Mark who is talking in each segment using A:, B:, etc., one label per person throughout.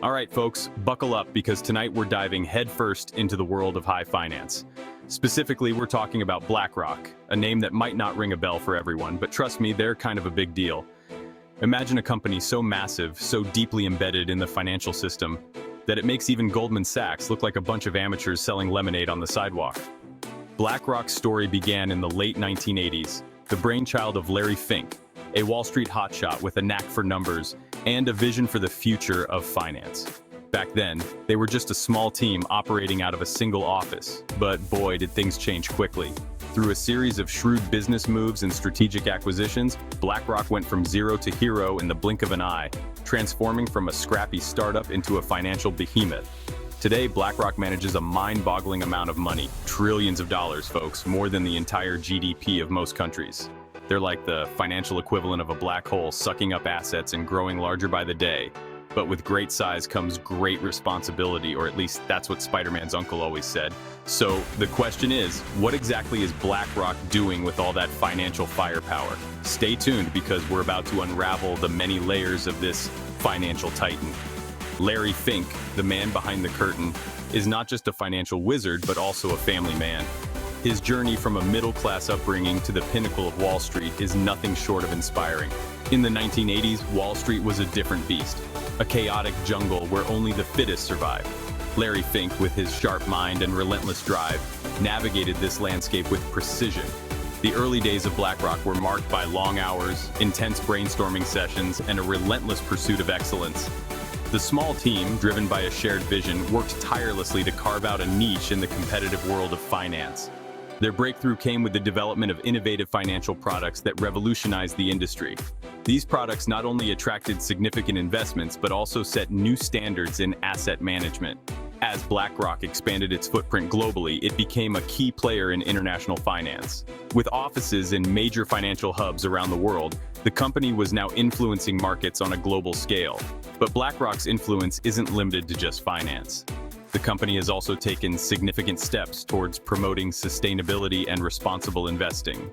A: All right, folks, buckle up because tonight we're diving headfirst into the world of high finance. Specifically, we're talking about BlackRock, a name that might not ring a bell for everyone, but trust me, they're kind of a big deal. Imagine a company so massive, so deeply embedded in the financial system, that it makes even Goldman Sachs look like a bunch of amateurs selling lemonade on the sidewalk. BlackRock's story began in the late 1980s, the brainchild of Larry Fink, a Wall Street hotshot with a knack for numbers and a vision for the future of finance. Back then, they were just a small team operating out of a single office, but boy, did things change quickly. Through a series of shrewd business moves and strategic acquisitions, BlackRock went from zero to hero in the blink of an eye, transforming from a scrappy startup into a financial behemoth. Today, BlackRock manages a mind-boggling amount of money, trillions of dollars, folks, more than the entire GDP of most countries. They're like the financial equivalent of a black hole, sucking up assets and growing larger by the day. But with great size comes great responsibility, or at least that's what Spider-Man's uncle always said. So the question is, what exactly is BlackRock doing with all that financial firepower? Stay tuned because we're about to unravel the many layers of this financial titan. Larry Fink, the man behind the curtain, is not just a financial wizard, but also a family man. His journey from a middle-class upbringing to the pinnacle of Wall Street is nothing short of inspiring. In the 1980s, Wall Street was a different beast, a chaotic jungle where only the fittest survived. Larry Fink, with his sharp mind and relentless drive, navigated this landscape with precision. The early days of BlackRock were marked by long hours, intense brainstorming sessions, and a relentless pursuit of excellence. The small team, driven by a shared vision, worked tirelessly to carve out a niche in the competitive world of finance. Their breakthrough came with the development of innovative financial products that revolutionized the industry. These products not only attracted significant investments, but also set new standards in asset management. As BlackRock expanded its footprint globally, it became a key player in international finance. With offices in major financial hubs around the world, the company was now influencing markets on a global scale. But BlackRock's influence isn't limited to just finance. The company has also taken significant steps towards promoting sustainability and responsible investing.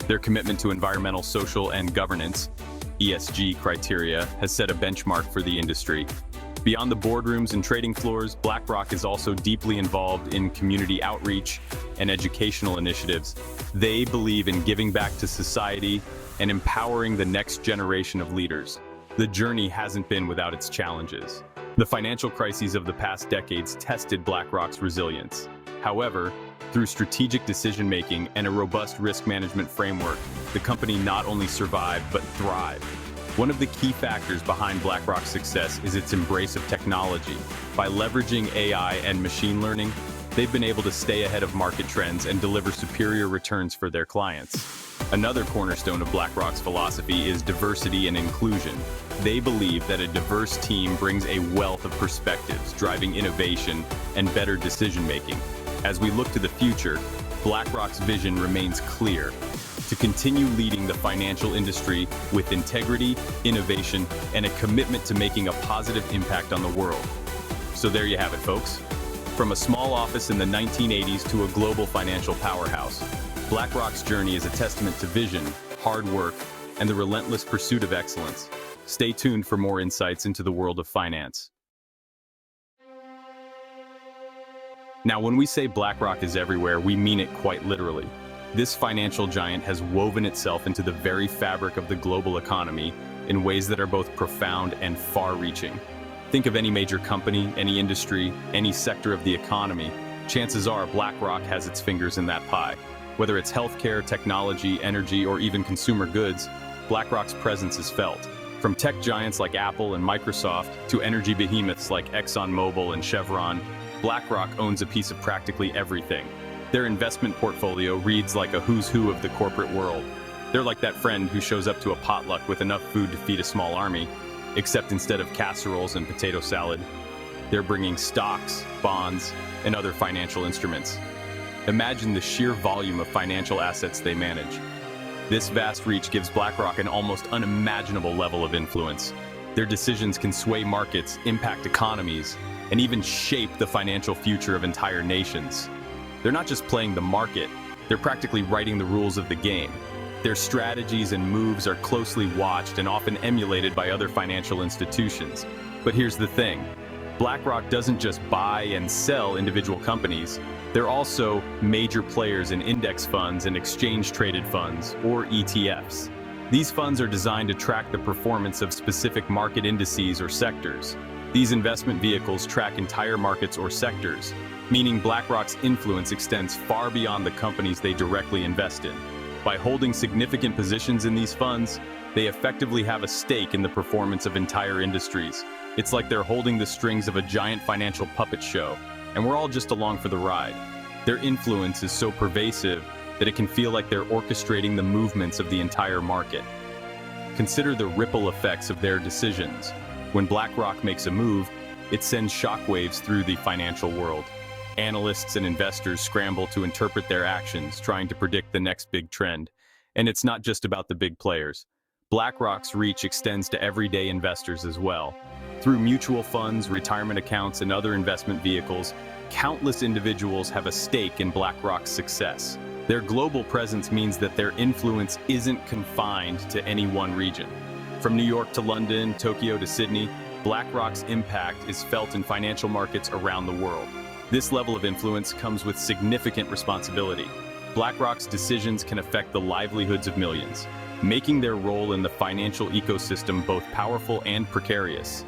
A: Their commitment to environmental, social, and governance (ESG) criteria has set a benchmark for the industry. Beyond the boardrooms and trading floors, BlackRock is also deeply involved in community outreach and educational initiatives. They believe in giving back to society and empowering the next generation of leaders. The journey hasn't been without its challenges. The financial crises of the past decades tested BlackRock's resilience. However, through strategic decision-making and a robust risk management framework, the company not only survived but thrived. One of the key factors behind BlackRock's success is its embrace of technology. By leveraging AI and machine learning, they've been able to stay ahead of market trends and deliver superior returns for their clients. Another cornerstone of BlackRock's philosophy is diversity and inclusion. They believe that a diverse team brings a wealth of perspectives, driving innovation and better decision-making. As we look to the future, BlackRock's vision remains clear: to continue leading the financial industry with integrity, innovation, and a commitment to making a positive impact on the world. So there you have it, folks. From a small office in the 1980s to a global financial powerhouse, BlackRock's journey is a testament to vision, hard work, and the relentless pursuit of excellence. Stay tuned for more insights into the world of finance. Now, when we say BlackRock is everywhere, we mean it quite literally. This financial giant has woven itself into the very fabric of the global economy in ways that are both profound and far-reaching. Think of any major company, any industry, any sector of the economy. Chances are BlackRock has its fingers in that pie. Whether it's healthcare, technology, energy, or even consumer goods, BlackRock's presence is felt. From tech giants like Apple and Microsoft to energy behemoths like ExxonMobil and Chevron, BlackRock owns a piece of practically everything. Their investment portfolio reads like a who's who of the corporate world. They're like that friend who shows up to a potluck with enough food to feed a small army, except instead of casseroles and potato salad, they're bringing stocks, bonds, and other financial instruments. Imagine the sheer volume of financial assets they manage. This vast reach gives BlackRock an almost unimaginable level of influence. Their decisions can sway markets, impact economies, and even shape the financial future of entire nations. They're not just playing the market, they're practically writing the rules of the game. Their strategies and moves are closely watched and often emulated by other financial institutions. But here's the thing, BlackRock doesn't just buy and sell individual companies, they're also major players in index funds and exchange-traded funds, or ETFs. These funds are designed to track the performance of specific market indices or sectors. These investment vehicles track entire markets or sectors, meaning BlackRock's influence extends far beyond the companies they directly invest in. By holding significant positions in these funds, they effectively have a stake in the performance of entire industries. It's like they're holding the strings of a giant financial puppet show, and we're all just along for the ride. Their influence is so pervasive that it can feel like they're orchestrating the movements of the entire market. Consider the ripple effects of their decisions. When BlackRock makes a move, it sends shockwaves through the financial world. Analysts and investors scramble to interpret their actions, trying to predict the next big trend. And it's not just about the big players. BlackRock's reach extends to everyday investors as well. Through mutual funds, retirement accounts, and other investment vehicles, countless individuals have a stake in BlackRock's success. Their global presence means that their influence isn't confined to any one region. From New York to London, Tokyo to Sydney, BlackRock's impact is felt in financial markets around the world. This level of influence comes with significant responsibility. BlackRock's decisions can affect the livelihoods of millions, making their role in the financial ecosystem both powerful and precarious.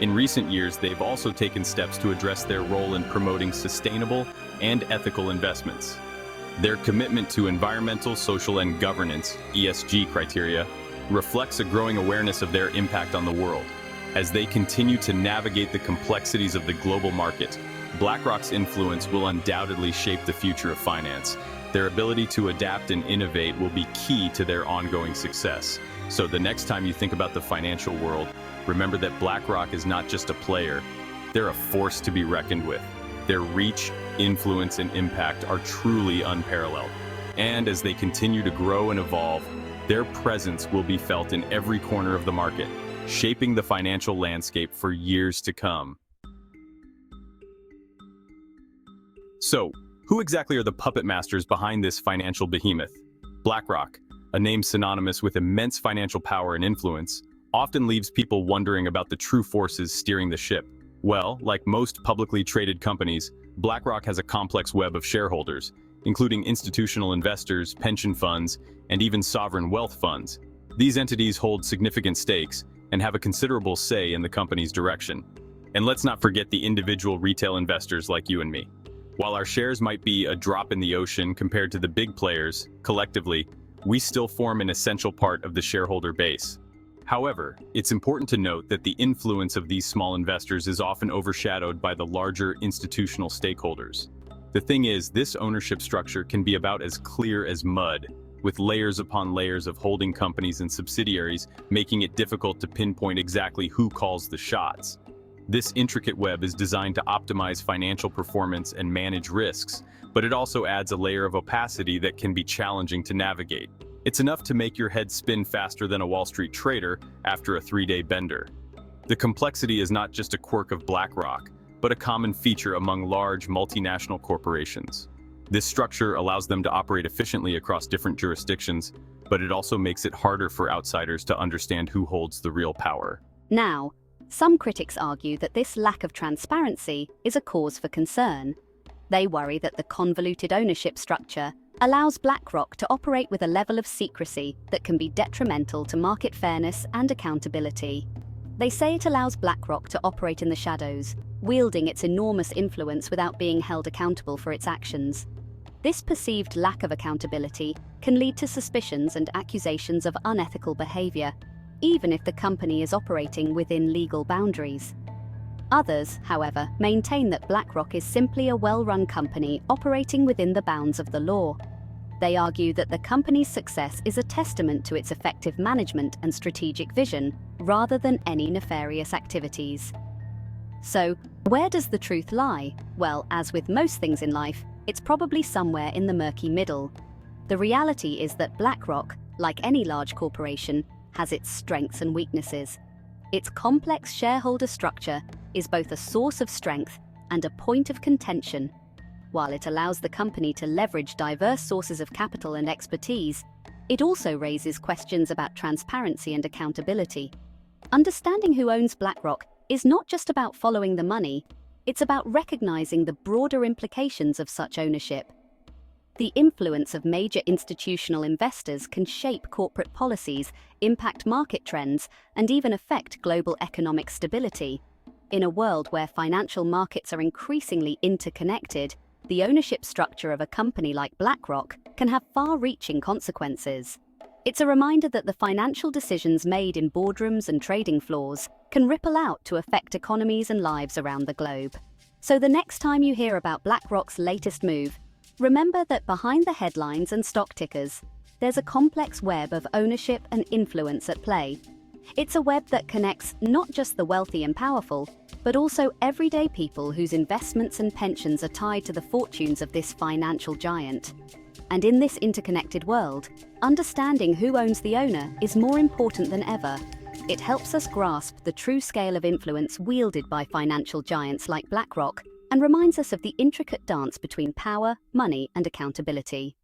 A: In recent years, they've also taken steps to address their role in promoting sustainable and ethical investments. Their commitment to environmental, social, and governance (ESG) criteria reflects a growing awareness of their impact on the world. As they continue to navigate the complexities of the global market, BlackRock's influence will undoubtedly shape the future of finance. Their ability to adapt and innovate will be key to their ongoing success. So the next time you think about the financial world, remember that BlackRock is not just a player, they're a force to be reckoned with. Their reach, influence, and impact are truly unparalleled. And as they continue to grow and evolve, their presence will be felt in every corner of the market, shaping the financial landscape for years to come. So, who exactly are the puppet masters behind this financial behemoth? BlackRock, a name synonymous with immense financial power and influence, often leaves people wondering about the true forces steering the ship. Well, like most publicly traded companies, BlackRock has a complex web of shareholders, including institutional investors, pension funds, and even sovereign wealth funds. These entities hold significant stakes and have a considerable say in the company's direction. And let's not forget the individual retail investors like you and me. While our shares might be a drop in the ocean compared to the big players, collectively, we still form an essential part of the shareholder base. However, it's important to note that the influence of these small investors is often overshadowed by the larger institutional stakeholders. The thing is, this ownership structure can be about as clear as mud, with layers upon layers of holding companies and subsidiaries, making it difficult to pinpoint exactly who calls the shots. This intricate web is designed to optimize financial performance and manage risks, but it also adds a layer of opacity that can be challenging to navigate. It's enough to make your head spin faster than a Wall Street trader after a 3-day bender. The complexity is not just a quirk of BlackRock, but a common feature among large multinational corporations. This structure allows them to operate efficiently across different jurisdictions, but it also makes it harder for outsiders to understand who holds the real power.
B: Now, some critics argue that this lack of transparency is a cause for concern. They worry that the convoluted ownership structure allows BlackRock to operate with a level of secrecy that can be detrimental to market fairness and accountability. They say it allows BlackRock to operate in the shadows, wielding its enormous influence without being held accountable for its actions. This perceived lack of accountability can lead to suspicions and accusations of unethical behavior, even if the company is operating within legal boundaries. Others, however, maintain that BlackRock is simply a well-run company operating within the bounds of the law. They argue that the company's success is a testament to its effective management and strategic vision, rather than any nefarious activities. So, where does the truth lie? Well, as with most things in life, it's probably somewhere in the murky middle. The reality is that BlackRock, like any large corporation, has its strengths and weaknesses. Its complex shareholder structure is both a source of strength and a point of contention. While it allows the company to leverage diverse sources of capital and expertise, it also raises questions about transparency and accountability. Understanding who owns BlackRock is not just about following the money, it's about recognizing the broader implications of such ownership. The influence of major institutional investors can shape corporate policies, impact market trends, and even affect global economic stability. In a world where financial markets are increasingly interconnected, the ownership structure of a company like BlackRock can have far-reaching consequences. It's a reminder that the financial decisions made in boardrooms and trading floors can ripple out to affect economies and lives around the globe. So the next time you hear about BlackRock's latest move, remember that behind the headlines and stock tickers, there's a complex web of ownership and influence at play. It's a web that connects not just the wealthy and powerful, but also everyday people whose investments and pensions are tied to the fortunes of this financial giant. And in this interconnected world, understanding who owns the owner is more important than ever. It helps us grasp the true scale of influence wielded by financial giants like BlackRock and reminds us of the intricate dance between power, money, and accountability.